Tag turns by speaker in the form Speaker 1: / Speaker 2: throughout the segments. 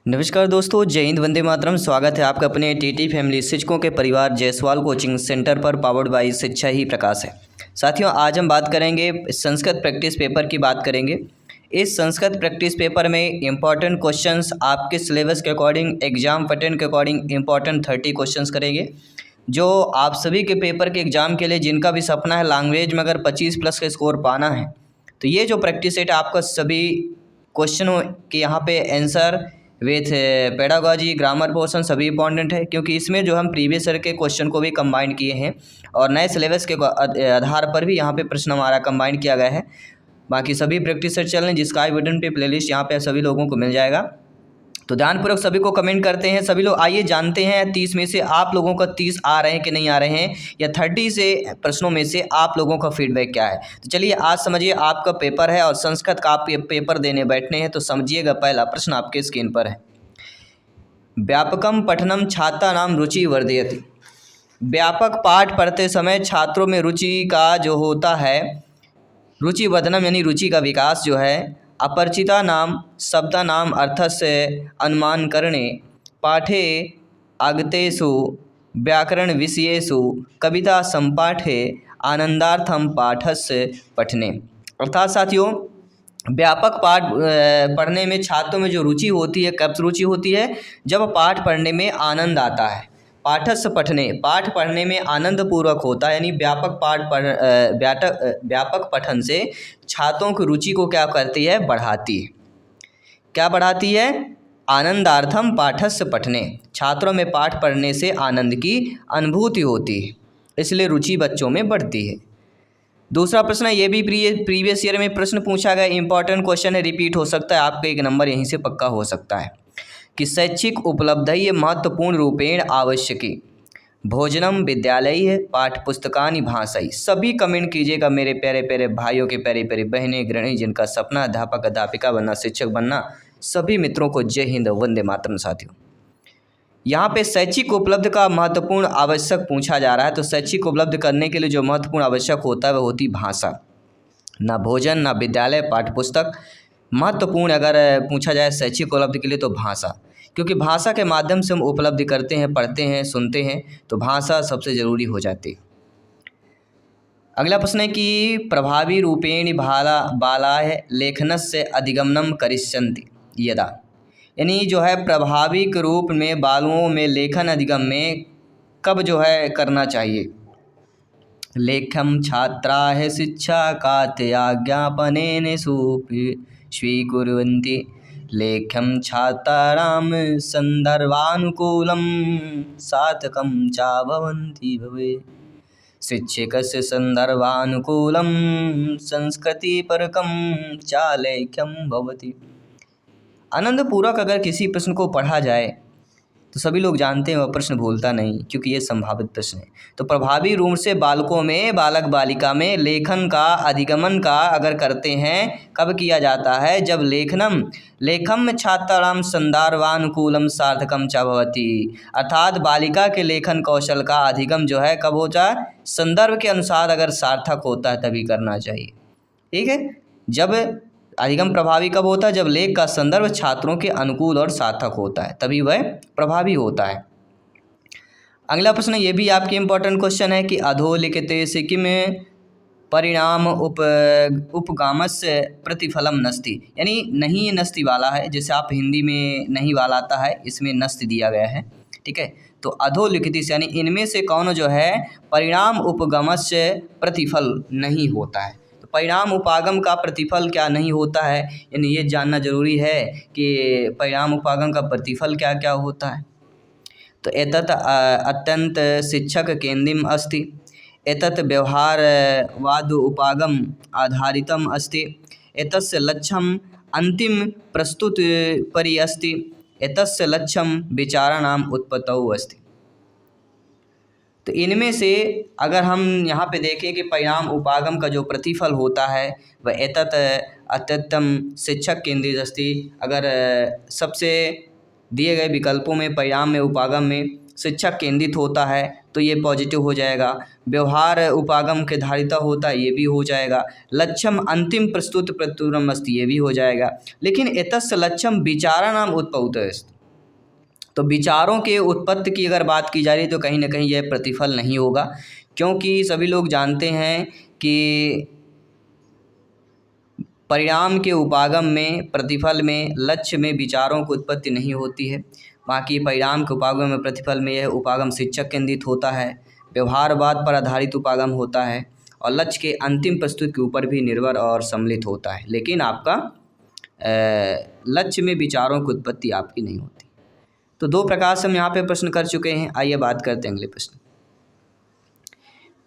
Speaker 1: नमस्कार दोस्तों, जय हिंद, वंदे मातरम। स्वागत है आपका अपने टीटी फैमिली शिक्षकों के परिवार जायसवाल कोचिंग सेंटर पर, पावर्ड बाय शिक्षा ही प्रकाश है। साथियों, आज हम बात करेंगे संस्कृत प्रैक्टिस पेपर की बात करेंगे। इस संस्कृत प्रैक्टिस पेपर में इंपॉर्टेंट क्वेश्चंस आपके सिलेबस के अकॉर्डिंग, एग्जाम पैटर्न के अकॉर्डिंग इंपॉर्टेंट 30 क्वेश्चंस करेंगे, जो आप सभी के पेपर के एग्जाम के लिए, जिनका भी सपना है लैंग्वेज में अगर 25+ का स्कोर पाना है, तो ये जो प्रैक्टिस सेट आपका सभी क्वेश्चनों के यहाँ पे answer with pedagogy, grammar portion सभी इंपॉर्टेंट है, क्योंकि इसमें जो हम प्रीवियस ईयर के क्वेश्चन को भी कंबाइन किए हैं और नए सिलेबस के आधार पर भी यहाँ पे प्रश्न हमारा कंबाइन किया गया है। बाकी सभी प्रैक्टिस सेट चल रहे हैं, जिसका आई बटन पे प्लेलिस्ट यहाँ पे सभी लोगों को मिल जाएगा। तो ध्यानपूर्वक सभी को कमेंट करते हैं सभी लोग। आइए जानते हैं 30 में से आप लोगों का 30 आ रहे हैं कि नहीं आ रहे हैं, या 30 से प्रश्नों में से आप लोगों का फीडबैक क्या है। तो चलिए आज समझिए, आपका पेपर है और संस्कृत का आप पेपर देने बैठने हैं, तो समझिएगा। पहला प्रश्न आपके स्क्रीन पर है। व्यापकम पठनम छात्राणाम रुचि वर्धयति। व्यापक पाठ पढ़ते समय छात्रों में रुचि का जो होता है, रुचि वर्धनम यानी रुचि का विकास जो है, अपरिचिता नाम शब्दा नाम अर्थस्य अनुमान करणे, पाठे आगतेषु व्याकरण विषयेषु कविता संपाठे आनंदार्थम पाठस्य पठने। अर्थात साथियों, व्यापक पाठ पढ़ने में छात्रों में जो रुचि होती है, कब रुचि होती है? जब पाठ पढ़ने में आनंद आता है। पाठस्य पठने, पाठ पढ़ने में आनंद पूर्वक होता है, यानी व्यापक पठन से छात्रों की रुचि को क्या करती है? बढ़ाती है। क्या बढ़ाती है? आनंदार्थम पाठस्य पठने। छात्रों में पाठ पढ़ने से आनंद की अनुभूति होती है, इसलिए रुचि बच्चों में बढ़ती है। दूसरा प्रश्न है, ये भी प्रीवियस ईयर में प्रश्न पूछा गया, इंपॉर्टेंट क्वेश्चन है, रिपीट हो सकता है, आपका एक नंबर यहीं से पक्का हो सकता है कि शैक्षिक उपलब्धि महत्वपूर्ण रूपेण आवश्यकी भोजनम विद्यालय पाठ पुस्तकानि भाषाई। सभी कमेंट कीजिएगा मेरे प्यारे प्यारे भाइयों के, प्यारे प्यारे बहनें, गृहिणी, जिनका सपना अध्यापक अध्यापिका बनना, शिक्षक बनना, सभी मित्रों को जय हिंद, वंदे मातरम। साथियों, यहाँ पे शैक्षिक उपलब्ध का महत्वपूर्ण आवश्यक पूछा जा रहा है, तो शैक्षिक उपलब्ध करने के लिए जो महत्वपूर्ण आवश्यक होता है वह होती भाषा। ना भोजन, ना विद्यालय, पाठ्य पुस्तक। महत्वपूर्ण अगर पूछा जाए शैक्षिक उपलब्धि के लिए तो भाषा, क्योंकि भाषा के माध्यम से हम उपलब्धि करते हैं, पढ़ते हैं, सुनते हैं, तो भाषा सबसे ज़रूरी हो जाती है। अगला प्रश्न है कि प्रभावी रूपेण बालाः लेखनस्य अधिगमनम करिष्यन्ति यदा। यानी जो है प्रभावी के रूप में बालों में लेखन अधिगम में कब जो है करना चाहिए। लेखम छात्राः शिक्षा कात्याज्ञापनेन स्वीकुर्वन्ति। लेख्यं छात्राणां संदर्भानुकूलं सार्थकं च भवन्ति भवेत्। शिक्षकस्य संदर्भानुकूलं संस्कृतिपरकं च लेख्यं भवति। आनंदपूर्वक अगर किसी प्रश्न को पढ़ा जाए तो सभी लोग जानते हैं वह प्रश्न भूलता नहीं, क्योंकि ये संभावित प्रश्न है। तो प्रभावी रूप से बालकों में, बालक बालिका में लेखन का अधिगमन का अगर करते हैं, कब किया जाता है? जब लेखम छात्राणां संदर्भानुकूलम सार्थकम च भवति। अर्थात बालिका के लेखन कौशल का अधिगम जो है कब होता है? संदर्भ के अनुसार अगर सार्थक होता है तभी करना चाहिए। ठीक है, जब अधिगम प्रभावी कब होता है? जब लेख का संदर्भ छात्रों के अनुकूल और सार्थक होता है, तभी वह प्रभावी होता है। अगला प्रश्न, ये भी आपके इंपॉर्टेंट क्वेश्चन है कि अधोलिखिते से किम परिणाम उपगामस्य प्रतिफलम नस्ति। यानी नहीं, ये नस्ति वाला है, जैसे आप हिंदी में नहीं वाला आता है, इसमें नस्ति दिया गया है। ठीक है, तो अधोलिखित यानी इनमें से कौन जो है परिणाम उपगमस्य प्रतिफल नहीं होता है। परिणाम उपागम का प्रतिफल क्या नहीं होता है, यानी ये जानना जरूरी है कि परिणाम उपागम का प्रतिफल क्या क्या होता है। तो एतत् अत्यंत शिक्षक केंद्रितम अस्ति। एतत् व्यवहारवाद उपागम आधारितम अस्ति। एतस्य लक्ष्यम अंतिम प्रस्तुत परि अस्ति। एतस्य लक्ष्यम विचाराणाम उत्पत्तौ अस्ति। तो इनमें से अगर हम यहाँ पे देखें कि परिणाम उपागम का जो प्रतिफल होता है वह एतत् अत्यंतम शिक्षक केंद्रित अस्ति। अगर सबसे दिए गए विकल्पों में परिणाम में, उपागम में शिक्षक केंद्रित होता है तो ये पॉजिटिव हो जाएगा। व्यवहार उपागम के धारिता होता है, ये भी हो जाएगा। लक्ष्यम अंतिम प्रस्तुत प्रत्युरम अस्ति, ये भी हो जाएगा। लेकिन एतस्य लक्ष्यम विचाराणाम उत्पत्तौ अस्ति। तो विचारों के उत्पत्ति की अगर बात की जा रही है तो कहीं ना कहीं यह प्रतिफल नहीं होगा, क्योंकि सभी लोग जानते हैं कि परिणाम के उपागम में, प्रतिफल में, लक्ष्य में विचारों की उत्पत्ति नहीं होती है। बाकी परिणाम के उपागम में, प्रतिफल में यह उपागम शिक्षक केंद्रित होता है, व्यवहारवाद पर आधारित उपागम होता है और लक्ष्य के अंतिम प्रस्तुति के ऊपर भी निर्भर और सम्मिलित होता है। लेकिन आपका लक्ष्य में विचारों की उत्पत्ति आपकी नहीं होती। तो दो प्रकार से हम यहाँ पे प्रश्न कर चुके हैं। आइए बात करते हैं अगले प्रश्न।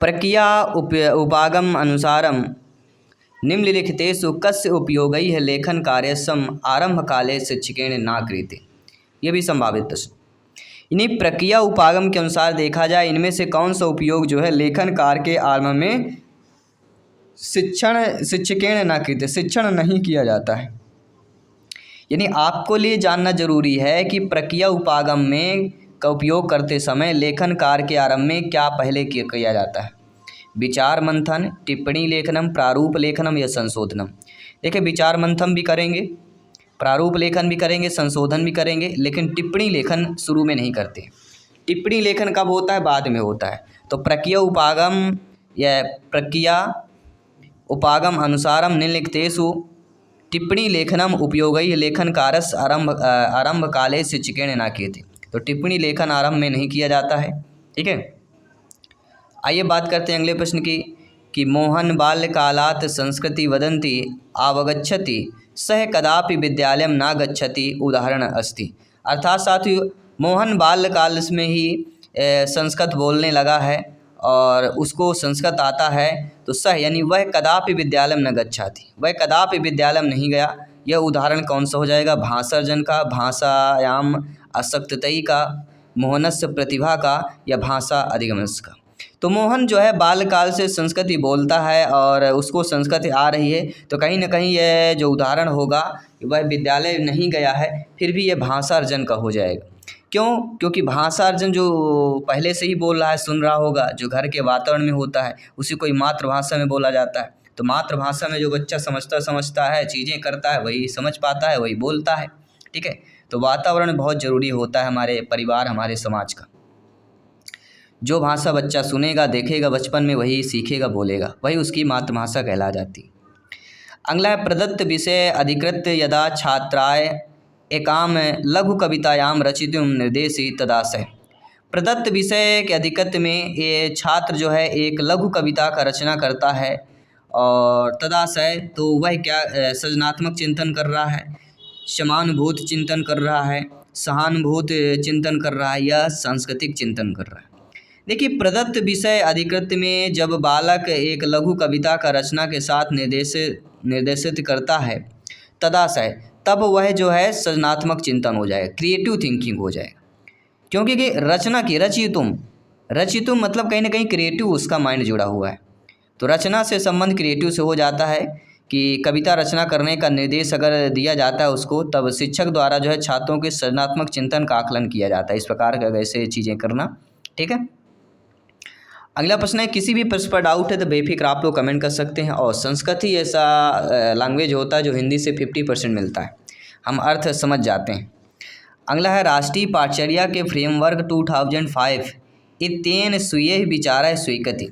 Speaker 1: प्रक्रिया उपागम अनुसारम निम्नलिखितेषु कस्य उपयोगैः लेखन कार्यसम आरंभ काले शिक्षकेण न क्रियते। ये भी संभावित प्रश्न। इन्हीं प्रक्रिया उपागम के अनुसार देखा जाए, इनमें से कौन सा उपयोग जो है लेखन कार्य के आरंभ में शिक्षकेण न क्रियते, शिक्षण नहीं किया जाता है। यानी आपको लिए जानना जरूरी है कि प्रक्रिया उपागम में का उपयोग करते समय लेखन कार्य के आरंभ में क्या पहले किया जाता है। विचार मंथन, टिप्पणी लेखनम, प्रारूप लेखनम या संशोधनम। देखिए विचार मंथन भी करेंगे, प्रारूप लेखन भी करेंगे, संशोधन भी करेंगे, लेकिन टिप्पणी लेखन शुरू में नहीं करते। टिप्पणी लेखन कब होता है? बाद में होता है। तो प्रक्रिया उपागम या प्रक्रिया उपागम अनुसारम निम्नलिखितेषु टिप्पणी लेखनम उपयोगैः लेखन कार्यस्य आरंभ काले शिक्षकेण न क्रियते। तो टिप्पणी लेखन आरंभ में नहीं किया जाता है। ठीक है, आइए बात करते हैं अगले प्रश्न की कि मोहन बाल्यकालात् संस्कृति वदन्ति अवगच्छति सह कदापि विद्यालयं न गच्छति उदाहरण अस्ति। अर्थात साथियों, मोहन बाल्यकाल में ही संस्कृत बोलने लगा है और उसको संस्कृत आता है, तो सह यानी वह कदापि विद्यालयं न गच्छति, वह कदापि विद्यालय नहीं गया। यह उदाहरण कौन सा हो जाएगा? भाषार्जन का, भाषायाम आसक्तता का, मोहनस्य प्रतिभा का या भाषा अधिगमनस्य का। तो मोहन जो है बाल्यकाल से संस्कृत बोलता है और उसको संस्कृत आ रही है, तो कहीं ना कहीं यह जो उदाहरण होगा वह विद्यालय नहीं गया है, फिर भी यह भाषा अर्जन का हो जाएगा। क्यों? क्योंकि भाषा अर्जन जो पहले से ही बोल रहा है, सुन रहा होगा, जो घर के वातावरण में होता है उसी को मातृभाषा में बोला जाता है। तो मातृभाषा में जो बच्चा समझता है, चीज़ें करता है, वही समझ पाता है, वही बोलता है। ठीक है, तो वातावरण बहुत ज़रूरी होता है हमारे परिवार, हमारे समाज का। जो भाषा बच्चा सुनेगा, देखेगा बचपन में, वही सीखेगा, बोलेगा, वही उसकी मातृभाषा कहला जाती। अगला है प्रदत्त विषय अधिकृत यदा छात्राय एकाम लघु कवितायाम रचितुम निर्देशी तदाशय। प्रदत्त विषय के अधिकृत में ये छात्र जो है एक लघु कविता का रचना करता है और तदाशय तो वह क्या सृजनात्मक चिंतन कर रहा है, समानुभूत चिंतन कर रहा है, सहानुभूत चिंतन कर रहा है या सांस्कृतिक चिंतन कर रहा है। देखिए प्रदत्त विषय अधिकृत में जब बालक एक लघु कविता का रचना के साथ निर्देशित करता है तदाशय, तब वह जो है सृजनात्मक चिंतन हो जाएगा, क्रिएटिव थिंकिंग हो जाएगा। क्योंकि कि रचना की रचितुम मतलब कहीं ना कहीं क्रिएटिव उसका माइंड जुड़ा हुआ है। तो रचना से संबंध क्रिएटिव से हो जाता है कि कविता रचना करने का निर्देश अगर दिया जाता है उसको, तब शिक्षक द्वारा जो है छात्रों के सृजनात्मक चिंतन का आकलन किया जाता है। इस प्रकार का ऐसे चीज़ें करना। ठीक है, अगला प्रश्न है, किसी भी प्रश्न पर डाउट है तो बेफिक्र आप लोग कमेंट कर सकते हैं। और संस्कृत ही ऐसा लैंग्वेज होता है जो हिंदी से 50% मिलता है, हम अर्थ समझ जाते हैं। अगला है, राष्ट्रीय पाठचर्या के फ्रेमवर्क 2005 इत्येन स्वीय विचारः स्वीकृति।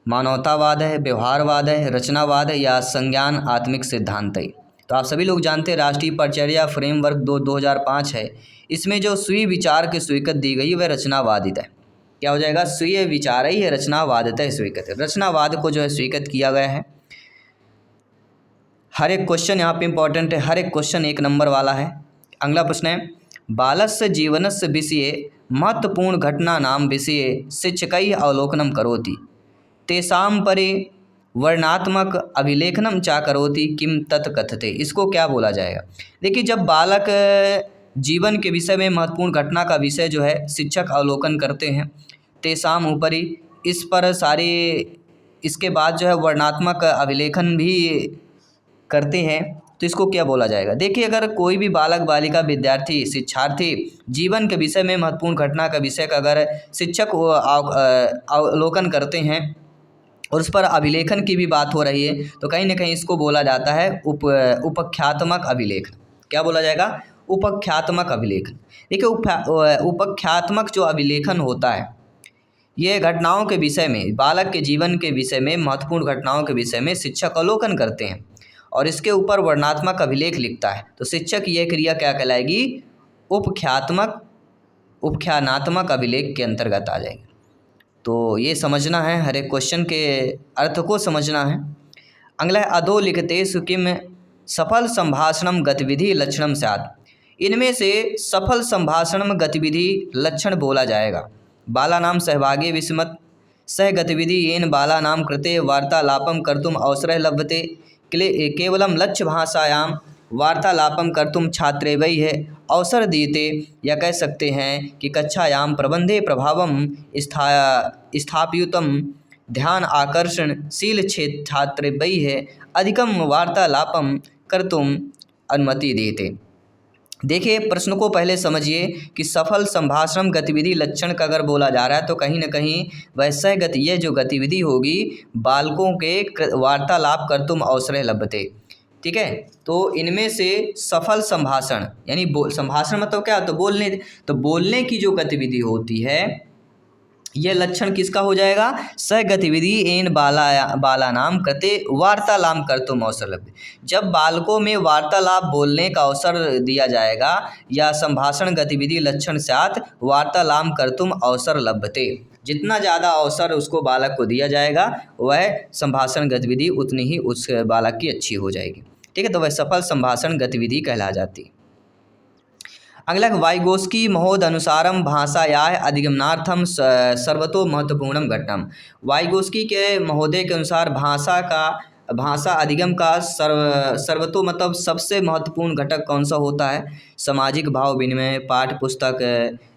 Speaker 1: मानवतावाद है, व्यवहारवाद है, रचनावाद है या संज्ञान आत्मिक सिद्धांत है। तो आप सभी लोग जानते हैं राष्ट्रीय पाठचर्या फ्रेमवर्क 2005 है, इसमें जो स्वीय विचार की स्वीकृति दी गई वह रचनावादित है। क्या हो जाएगा? स्वीय विचार ही है, रचनावादिता स्वीकृत है, रचनावाद को जो है स्वीकृत किया गया है। हर एक क्वेश्चन यहाँ पे इंपॉर्टेंट है, हर एक क्वेश्चन 1 नंबर वाला है। अगला प्रश्न है, बालस्य जीवनस्य विषये महत्वपूर्ण घटना नाम विषये शिक्षकैः अवलोकनं करोति तेषां परे वर्णात्मक अभिलेखनम चा करोति किम तत् कथते। इसको क्या बोला जाएगा? देखिए जब बालक जीवन के विषय में महत्वपूर्ण घटना का विषय जो है शिक्षक अवलोकन करते हैं, तेषाम ऊपरी, इस पर सारे, इसके बाद जो है वर्णात्मक अभिलेखन भी करते हैं, तो इसको क्या बोला जाएगा? देखिए अगर कोई भी बालक बालिका विद्यार्थी शिक्षार्थी जीवन के विषय में महत्वपूर्ण घटना का विषय का अगर शिक्षक अवलोकन करते हैं और उस पर अभिलेखन की भी बात हो रही है, तो कहीं ना कहीं इसको बोला जाता है उपख्यात्मक अभिलेखन। क्या बोला जाएगा? उपख्यात्मक अभिलेखन। देखिए उपख्यात्मक जो अभिलेखन होता है ये घटनाओं के विषय में, बालक के जीवन के विषय में, महत्वपूर्ण घटनाओं के विषय में शिक्षक अवलोकन करते हैं और इसके ऊपर वर्णनात्मक अभिलेख लिखता है। तो शिक्षक यह क्रिया क्या कहलाएगी? उपख्यानात्मक अभिलेख के अंतर्गत आ जाएगी। तो ये समझना है, हर एक क्वेश्चन के अर्थ को समझना है। अगला है अधो लिखतेषु किम सफल संभाषणम गतिविधि लक्षणम स्यात्। इनमें से सफल संभाषणम गतिविधि लक्षण बोला जाएगा। बालानां सहभागे विस्मत सह गतिविधि येन बालानां कृते वार्तालापं कर्तुम अवसरः लभ्यते। केवलं लक्ष्य भाषायां वार्तालापं कर्तुम छात्रेभ्यः अवसर दीयते, या कह सकते हैं कि कक्षायां प्रबंधे प्रभावं स्थापयितुं ध्यान आकर्षणशील छात्रेभ्यः अधिकं वार्तालापं कर्तुम अनुमति दीयते। देखिए प्रश्न को पहले समझिए कि सफल संभाषण गतिविधि लक्षण का अगर बोला जा रहा है तो कहीं न कहीं वैसे ये जो गतिविधि होगी बालकों के वार्तालाप कर्तुम अवसर लभ्यते। ठीक है, तो इनमें से सफल संभाषण यानी संभाषण मतलब क्या? तो बोलने की जो गतिविधि होती है यह लक्षण किसका हो जाएगा? सह गतिविधि एन बालानाम कृते वार्तालाप कर्तुम अवसर लभ्यते। जब बालकों में वार्तालाप बोलने का अवसर दिया जाएगा या संभाषण गतिविधि लक्षण स्यात् वार्तालाप कर्तुम अवसर लभ्यते। जितना ज़्यादा अवसर उसको बालक को दिया जाएगा वह संभाषण गतिविधि उतनी ही उस बालक की अच्छी हो जाएगी। ठीक है, तो वह सफल संभाषण गतिविधि कहला जाती है। अगला वाइगोस्की महोदय अनुसारम भाषायाः अधिगमनार्थम सर्वतो महत्वपूर्णम घटनम। वाइगोस्की के महोदय के अनुसार भाषा अधिगम का सर्वतो मतलब सबसे महत्वपूर्ण घटक कौन सा होता है? सामाजिक भाव विनिमय, पाठ्य पुस्तक,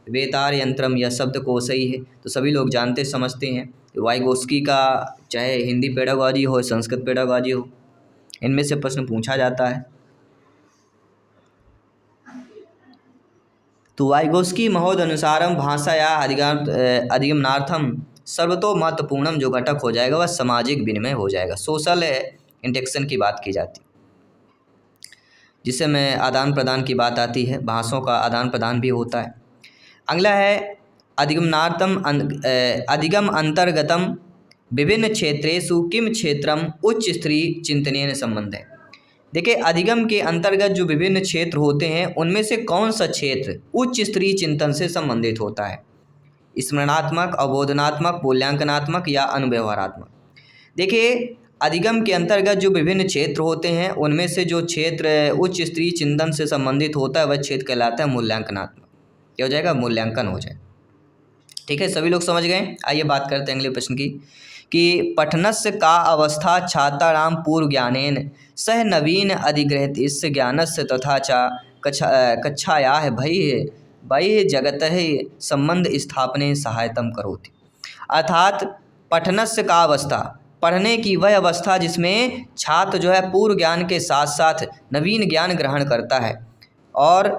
Speaker 1: वेतार यंत्रम या शब्दकोश ही है। तो सभी लोग जानते समझते हैं वाइगोस्की का, चाहे हिंदी पेडागॉजी हो, संस्कृत पेडागॉजी हो, इनमें से प्रश्न पूछा जाता है। तो वाइगोस्की महोदय अनुसारम भाषाया अधिगमनार्थम सर्वतो महत्वपूर्णम जो घटक हो जाएगा वह सामाजिक विनिमय हो जाएगा। सोशल इंटेक्शन की बात की जाती, जिससे में आदान प्रदान की बात आती है, भाषाओं का आदान प्रदान भी होता है। अगला है अधिगमनार्थम अधिगम अंतर्गतम विभिन्न क्षेत्रेषु किम क्षेत्रम उच्च स्तरीय चिंतनेन संबंध है। देखिए अधिगम के अंतर्गत जो विभिन्न क्षेत्र होते हैं उनमें से कौन सा क्षेत्र उच्च स्तरीय चिंतन से संबंधित होता है? स्मरणात्मक, अवबोधनात्मक, मूल्यांकनात्मक या अनुव्यवहारात्मक। देखिए अधिगम के अंतर्गत जो विभिन्न क्षेत्र होते हैं उनमें से जो क्षेत्र उच्च स्तरीय चिंतन से संबंधित होता है वह क्षेत्र कहलाता है मूल्यांकनात्मक। क्या हो जाएगा? मूल्यांकन हो जाए। ठीक है, सभी लोग समझ गए। आइए बात करते हैं अगले प्रश्न की कि पठनस्य का अवस्था छात्राणां पूर्व ज्ञानेन सह नवीन अधिग्रहितस्य ज्ञानस्य तथा च कक्षायाः बहिः जगतः संबंध स्थापने सहायतम करोति। अर्थात पठनस्य का अवस्था, पढ़ने की वह अवस्था जिसमें छात्र जो है पूर्व ज्ञान के साथ साथ नवीन ज्ञान ग्रहण करता है, और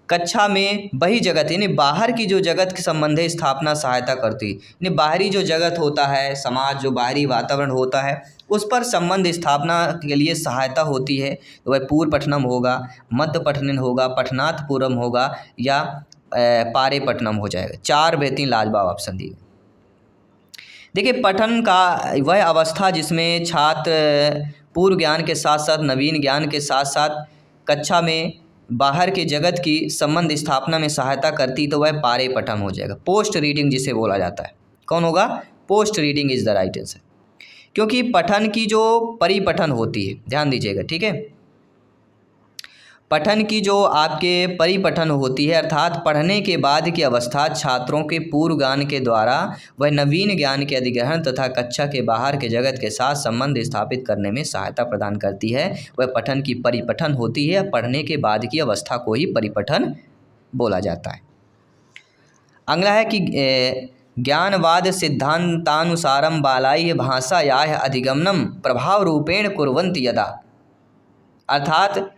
Speaker 1: कक्षा में बही जगत यानी बाहर की जो जगत के संबंधे स्थापना सहायता करती, यानी बाहरी जो जगत होता है, समाज जो बाहरी वातावरण होता है उस पर संबंध स्थापना के लिए सहायता होती है। तो वह पूर्व पठनम होगा, मध्य पठनम होगा, पठनात् पूर्वम होगा या पारे पठनम हो जाएगा। 4 बेहतरीन लाजवाब ऑप्शन दिए। देखिए पठन का वह अवस्था जिसमें छात्र पूर्व ज्ञान के साथ साथ नवीन ज्ञान के साथ साथ कक्षा में बाहर के जगत की संबंध स्थापना में सहायता करती, तो वह पारे पठन हो जाएगा। पोस्ट रीडिंग जिसे बोला जाता है, कौन होगा? Post reading is the right answer. क्योंकि पठन की जो परिपठन होती है, ध्यान दीजिएगा, ठीक है, पठन की जो आपके परिपठन होती है अर्थात पढ़ने के बाद की अवस्था छात्रों के पूर्व ज्ञान के द्वारा वह नवीन ज्ञान के अधिग्रहण तथा कक्षा के बाहर के जगत के साथ संबंध स्थापित करने में सहायता प्रदान करती है। वह पठन की परिपठन होती है। पढ़ने के बाद की अवस्था को ही परिपठन बोला जाता है। अगला है कि ज्ञानवाद सिद्धांतानुसारम बालाय भाषायाः अधिगमनम प्रभाव रूपेण कुर्वन्ति यदा। अर्थात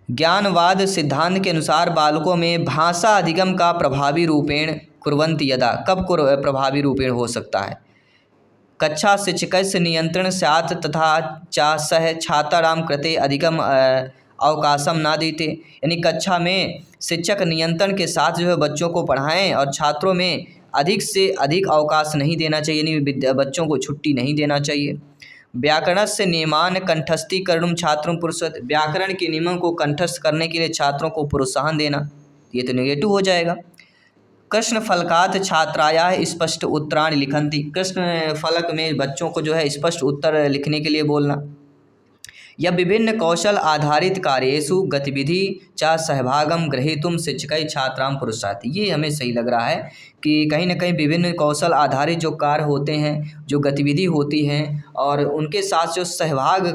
Speaker 1: ज्ञानवाद सिद्धांत के अनुसार बालकों में भाषा अधिगम का प्रभावी रूपेण कुर्वन्ति यदा, कब प्रभावी रूपेण हो सकता है? कक्षा शिक्षकस्य नियंत्रण स्यात् तथा च सह छात्राणां कृते अधिगम अवकाशम ना देते, यानी कक्षा में शिक्षक नियंत्रण के साथ जो है बच्चों को पढ़ाएं और छात्रों में अधिक से अधिक अवकाश नहीं देना चाहिए, यानी बच्चों को छुट्टी नहीं देना चाहिए। व्याकरणस्य नियमान कंठस्थीकरणम छात्रों पुरस्कृत, व्याकरण के नियमों को कंठस्थ करने के लिए छात्रों को प्रोत्साहन देना, ये तो नेगेटिव हो जाएगा। कृष्ण फलकात छात्राया स्पष्ट उत्तराणि लिखन्ति, कृष्ण फलक में बच्चों को जो है स्पष्ट उत्तर लिखने के लिए बोलना। या विभिन्न कौशल आधारित कार्येषु गतिविधि चा सहभागम ग्रहीतुम शिक्षकै छात्राम प्रोत्साहति, ये हमें सही लग रहा है कि कहीं ना कहीं विभिन्न कौशल आधारित जो कार्य होते हैं, जो गतिविधि होती हैं, और उनके साथ जो सहभाग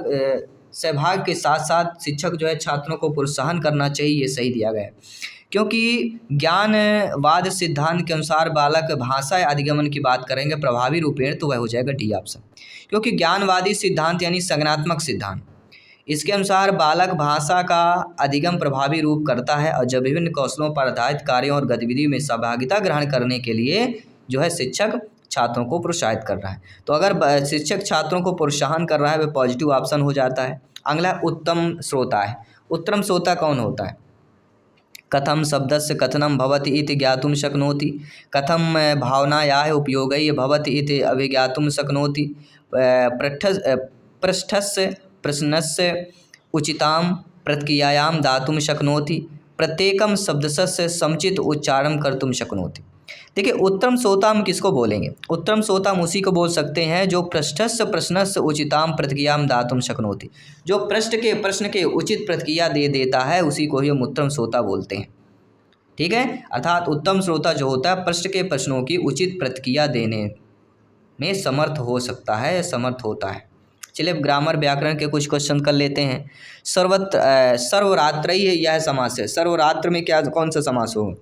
Speaker 1: के साथ साथ शिक्षक जो है छात्रों को प्रोत्साहन करना चाहिए, ये सही दिया गया है। क्योंकि ज्ञानवाद सिद्धांत के अनुसार बालक भाषा अधिगमन की बात करेंगे प्रभावी रूपेण, तो वह हो जाएगा डी ऑप्शन। क्योंकि ज्ञानवादी सिद्धांत यानी संज्ञानात्मक सिद्धांत, इसके अनुसार बालक भाषा का अधिगम प्रभावी रूप करता है और जब विभिन्न कौशलों पर आधारित कार्यों और गतिविधियों में सहभागिता ग्रहण करने के लिए जो है शिक्षक छात्रों को प्रोत्साहित कर रहा है। तो अगर शिक्षक छात्रों को प्रोत्साहन कर रहा है वह पॉजिटिव ऑप्शन हो जाता है। अगला उत्तम श्रोता है। उत्तम श्रोता कौन होता है? कथम शब्दस्य कथनम भवति इति ज्ञातुं शक्नोति, कथम भावनायाः उपयोगैः भवति इति अभिज्ञातुं शक्नोति, पृष्ठस्य प्रश्नस्य उचितां प्रतिक्रियायां दातुं शक्नोति, प्रत्येकम शब्दस्य समुचित उच्चारण कर्तुं शक्नोति। देखिए उत्तम श्रोता हम किसको बोलेंगे? उत्तम श्रोता हम उसी को बोल सकते हैं जो पृष्ठस्य प्रश्नस्य उचितां प्रतिक्रियां दातुं शक्नोति, जो प्रश्न के उचित प्रतिक्रिया दे देता है उसी को ही हम उत्तम श्रोता बोलते हैं। ठीक है, अर्थात उत्तम श्रोता जो होता है प्रश्न के प्रश्नों की उचित प्रतिक्रिया देने में समर्थ हो सकता है, समर्थ होता है। चलिए अब ग्रामर व्याकरण के कुछ क्वेश्चन कर लेते हैं। सर्वरात्र यह समास है। सर्वरात्र में क्या कौन सा समास हो?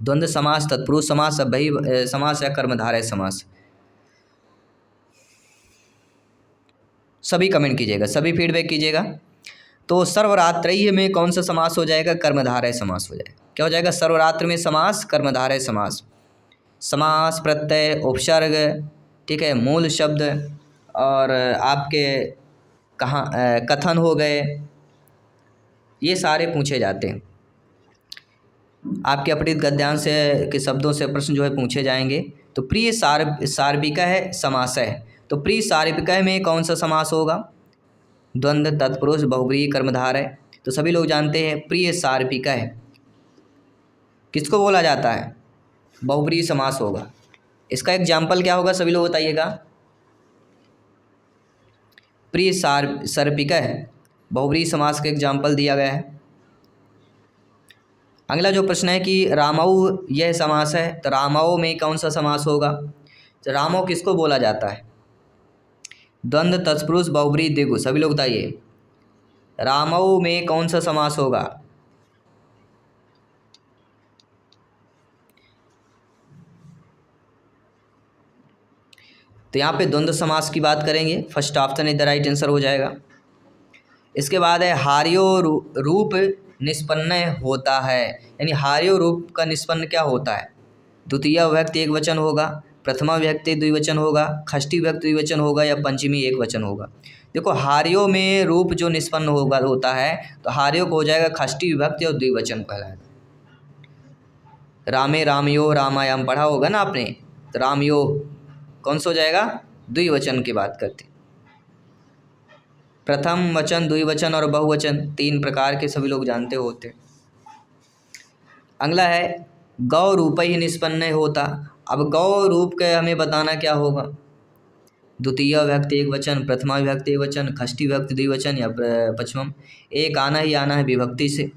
Speaker 1: द्वंद्व समास, तत्पुरुष समास, अव्ययी समास या कर्मधारय समास? सभी कमेंट कीजिएगा, सभी फीडबैक कीजिएगा। तो सर्वरात्र में कौन सा समास हो जाएगा? कर्मधारय समास हो जाएगा। क्या हो जाएगा? सर्वरात्र में समास कर्मधारय समास। समास प्रत्यय उपसर्ग, ठीक है, मूल शब्द और आपके कथन हो गए, ये सारे पूछे जाते हैं। आपके अपठित गद्यांश के शब्दों से प्रश्न जो है पूछे जाएंगे। तो प्रिय सार्विक है समास है, तो प्रिय सार्विक में कौन सा समास होगा? द्वंद्व, तत्पुरुष, बहुव्रीहि, कर्मधारय। तो सभी लोग जानते हैं प्रिय सार्विक है किसको बोला जाता है? बहुव्रीहि समास होगा। इसका एग्जाम्पल क्या होगा सभी लोग बताइएगा? प्रिय सार्विक है बहुव्रीहि समास का एग्जाम्पल दिया गया है। अगला जो प्रश्न है कि रामऊ यह समास है, तो रामऊ में कौन सा समास होगा? तो रामऊ किसको बोला जाता है? द्वंद्व, तत्पुरुष, बहुव्रीहि, द्विगु। सभी लोग बताइए रामऊ में कौन सा समास होगा? तो यहाँ पे द्वंद्व समास की बात करेंगे। फर्स्ट ऑप्शन इधर राइट आंसर हो जाएगा। इसके बाद है हार्यो रूप निष्पन्न होता है, यानी हार्यो रूप का निष्पन्न क्या होता है? द्वितीय विभक्ति एक वचन होगा, प्रथमा विभक्ति द्विवचन होगा, षष्ठी विभक्ति द्विवचन होगा या पंचमी एक वचन होगा। देखो हार्यो में रूप जो निष्पन्न होता है तो हार्यो को हो जाएगा षष्ठी विभक्ति और द्विवचन कहलाएगा। रामे रामयो रामायाम पढ़ा होगा ना आपने, तो रामयो कौन सा हो जाएगा? द्विवचन की बात करते। प्रथम वचन, द्विवचन और बहुवचन तीन प्रकार के सभी लोग जानते होते। अगला है गौ रूप ही निष्पन्न होता। अब गौ रूप के हमें बताना क्या होगा? द्वितीय विभक्ति एक वचन, प्रथमा विभक्ति एक वचन, षष्ठी विभक्ति द्विवचन या पंचम। एक आना ही आना है विभक्ति से।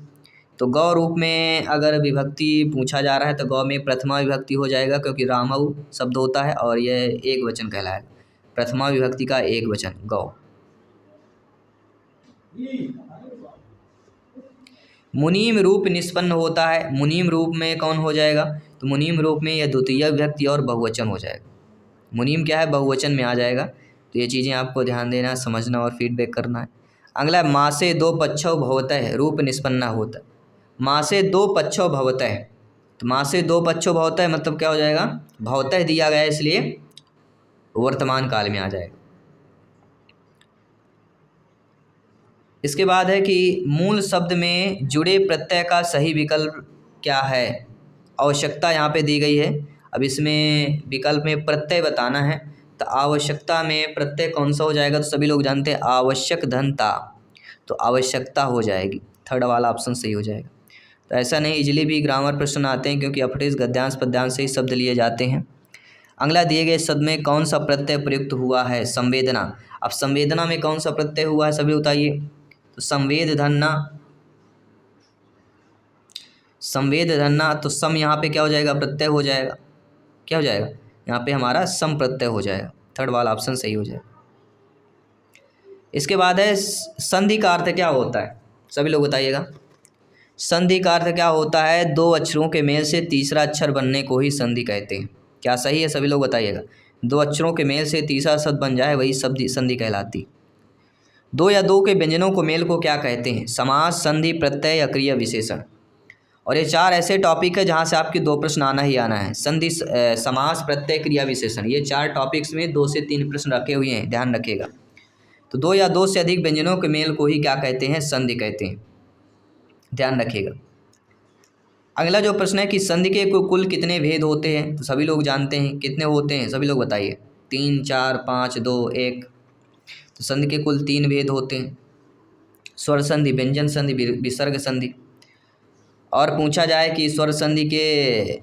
Speaker 1: तो गौ रूप में अगर विभक्ति पूछा जा रहा है तो गौ में प्रथमा विभक्ति हो जाएगा, क्योंकि रामऊ शब्द होता है और यह एक वचन कहलाएगा। प्रथमा विभक्ति का एक वचन गौ। मुनीम रूप निष्पन्न होता है। मुनीम रूप में कौन हो जाएगा? तो मुनीम रूप में यह द्वितीय विभक्ति और बहुवचन हो जाएगा। मुनीम क्या है? बहुवचन में आ जाएगा। तो ये चीज़ें आपको ध्यान देना, समझना और फीडबैक करना है। अगला माँ से दो पक्षौ भवतः रूप निष्पन्न होता है। माँ से दो पक्षौ भवतः, तो माँ से दो पक्षौ भवतः मतलब क्या हो जाएगा? भवतः दिया गया है इसलिए वर्तमान काल में आ जाएगा। इसके बाद है कि मूल शब्द में जुड़े प्रत्यय का सही विकल्प क्या है। आवश्यकता यहाँ पे दी गई है। अब इसमें विकल्प में प्रत्यय बताना है, तो आवश्यकता में प्रत्यय कौन सा हो जाएगा, तो सभी लोग जानते हैं आवश्यक धनता, तो आवश्यकता हो जाएगी, थर्ड वाला ऑप्शन सही हो जाएगा। तो ऐसा नहीं, इजली भी ग्रामर प्रश्न आते हैं क्योंकि अपठेश गद्यांश पद्यांश से ही शब्द लिए जाते हैं। अगला दिए गए शब्द में कौन सा प्रत्यय प्रयुक्त हुआ है, संवेदना। अब संवेदना में कौन सा प्रत्यय हुआ है सभी बताइए, तो संवेद धन्ना, संवेद धन्ना, तो सम यहाँ पे क्या हो जाएगा, प्रत्यय हो जाएगा, क्या हो जाएगा यहाँ पे हमारा सम प्रत्यय हो जाएगा, थर्ड वाला ऑप्शन सही हो जाएगा। इसके बाद है संधि का अर्थ क्या होता है, सभी लोग बताइएगा। संधि का अर्थ क्या होता है, दो अक्षरों के मेल से तीसरा अक्षर बनने को ही संधि कहते हैं। क्या सही है सभी लोग बताइएगा। दो अक्षरों के मेल से तीसरा शब्द बन जाए वही शब्द संधि कहलाती। दो या दो के व्यंजनों को मेल को क्या कहते हैं, समास, संधि, प्रत्यय या क्रिया विशेषण। और ये चार ऐसे टॉपिक है जहाँ से आपके दो प्रश्न आना ही आना है, संधि, समास, प्रत्यय, क्रिया विशेषण, ये चार टॉपिक्स में 2 से 3 प्रश्न रखे हुए हैं, ध्यान रखिएगा। तो दो या दो से अधिक व्यंजनों के मेल को ही क्या कहते हैं, संधि कहते हैं, ध्यान रखिएगा। अगला जो प्रश्न है कि संधि के कुल कितने भेद होते हैं, तो सभी लोग जानते हैं कितने होते हैं, सभी लोग बताइए। 3, 4, 5, 2, 1। तो संधि के कुल 3 भेद होते हैं, स्वर संधि, व्यंजन संधि, विसर्ग संधि। और पूछा जाए कि स्वर संधि के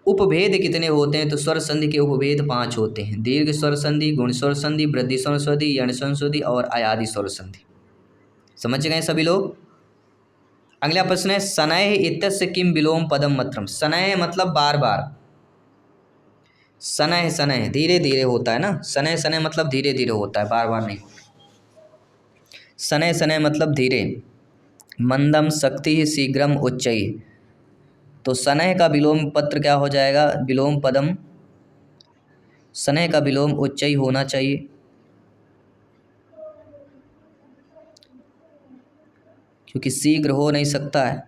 Speaker 1: उपभेद कितने होते हैं, तो स्वर संधि के उपभेद 5 होते हैं, दीर्घ स्वर संधि, गुण स्वर संधि, वृद्धि स्वर संधि, यण स्वर संधि और अयादि स्वर संधि। समझ गए सभी लोग। अगला प्रश्न है शनैः इत्यस्य किम विलोम पदम मत्रम। शनैः मतलब बार बार, शनैः शनैः धीरे धीरे होता है ना, शनैः शनैः मतलब धीरे धीरे होता है, बार बार नहीं। शनैः शनैः मतलब धीरे। मंदम शक्ति शीघ्रम उच्चैः, तो शनैः का विलोम पत्र क्या हो जाएगा, विलोम पदम, शनैः का विलोम उच्चैः होना चाहिए, क्योंकि शीघ्र हो नहीं सकता है,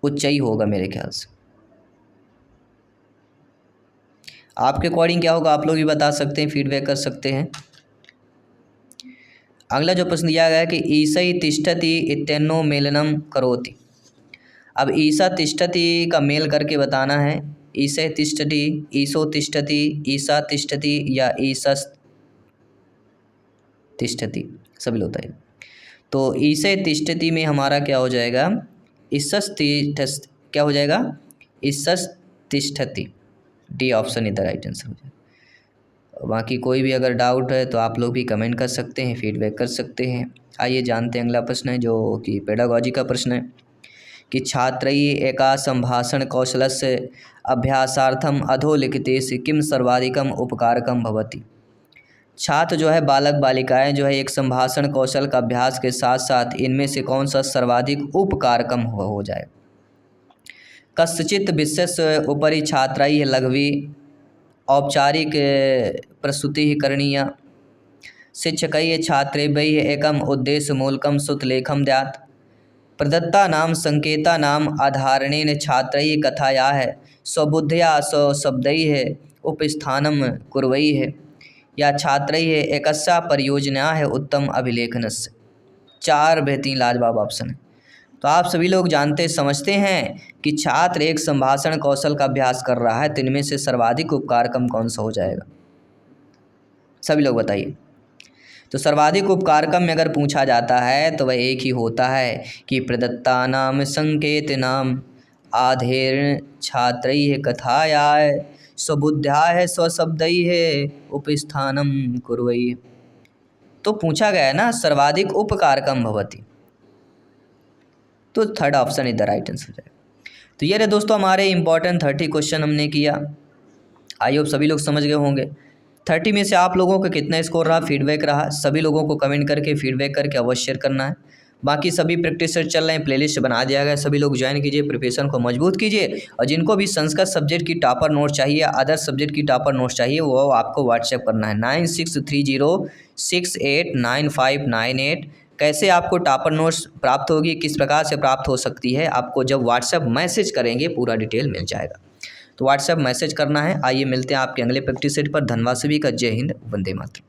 Speaker 1: उच्चैः होगा मेरे ख्याल से। आपके अकॉर्डिंग क्या होगा आप लोग भी बता सकते हैं, फीडबैक कर सकते हैं। अगला जो प्रश्न दिया गया है कि ईसै तिष्ठति इत्यन्नो मेलनम करोति। अब ईसा तिष्ठति का मेल करके बताना है, ईसै तिष्ठति, ईसो तिष्ठति, ईसा तिष्ठति या ईसस् तिष्ठति, सभी लोग बताइए। तो ईसै तिष्ठति में हमारा क्या हो जाएगा, ईसस् क्या हो जाएगा, ईसस् तिष्ठति, डी ऑप्शन इधर राइट आंसर हो जाएगा। बाकी कोई भी अगर डाउट है तो आप लोग भी कमेंट कर सकते हैं, फीडबैक कर सकते हैं। आइए जानते हैं अगला प्रश्न है जो कि पेडागॉजी का प्रश्न है कि छात्रैः एका संभाषण कौशलस्य अभ्यासार्थम अधोलिखितेषु किम सर्वाधिकम उपकारकम भवति। छात्र जो है, बालक बालिकाएं जो है एक संभाषण कौशल का अभ्यास के साथ साथ इनमें से कौन सा सर्वाधिक उपकारकम हो जाए। कस्यचित् विषयस्य उपरि छात्रैः लघ्वी औपचारिक प्रस्तुतिः करणीया। शिक्षकैः छात्रेभ्यः एकम् उद्देश्यमूलकं सुत्लेखं द्यात्। प्रदत्तानां संकेतानाम् आधारेण छात्रैः कथायाः स्वबुद्ध्या स्वशब्दैः उपस्थानं कुर्वैः या छात्रैः एकस्या परियोजनायाः उत्तम अभिलेखनस्य। 4 बेहतरीन लाजवाब ऑप्शन है। तो आप सभी लोग जानते समझते हैं कि छात्र एक संभाषण कौशल का अभ्यास कर रहा है, तो इनमें से सर्वाधिक उपकारकम कौन सा हो जाएगा, सभी लोग बताइए। तो सर्वाधिक उपकारकम में अगर पूछा जाता है तो वह एक ही होता है कि प्रदत्तानां संकेतानाम् आधारेण छात्रैः कथायाः स्वबुद्ध्याः स्वशब्दैः उपस्थानं कुर्वैः। तो पूछा गया है ना सर्वाधिक उपकारकम भवति, तो थर्ड ऑप्शन इधर राइट आंसर हो जाएगा। तो ये रहे दोस्तों हमारे इंपॉर्टेंट 30 क्वेश्चन हमने किया। आई होप सभी लोग समझ गए होंगे। 30 में से आप लोगों का कितना स्कोर रहा, फीडबैक रहा, सभी लोगों को कमेंट करके फीडबैक करके अवश्य शेयर करना है। बाकी सभी प्रैक्टिस सेट चल रहे हैं, प्लेलिस्ट बना दिया गया है, सभी लोग ज्वाइन कीजिए, प्रिपरेशन को मजबूत कीजिए। और जिनको भी संस्कृत सब्जेक्ट की टॉपर नोट चाहिए, अदर सब्जेक्ट की टॉपर नोट चाहिए, वो आपको व्हाट्सएप करना है 9630689598। कैसे आपको टॉपर नोट्स प्राप्त होगी, किस प्रकार से प्राप्त हो सकती है, आपको जब व्हाट्सएप मैसेज करेंगे पूरा डिटेल मिल जाएगा। तो व्हाट्सएप मैसेज करना है। आइए मिलते हैं आपके अगले प्रैक्टिस सेट पर। धन्यवाद सभी का। जय हिंद, वंदे मातरम।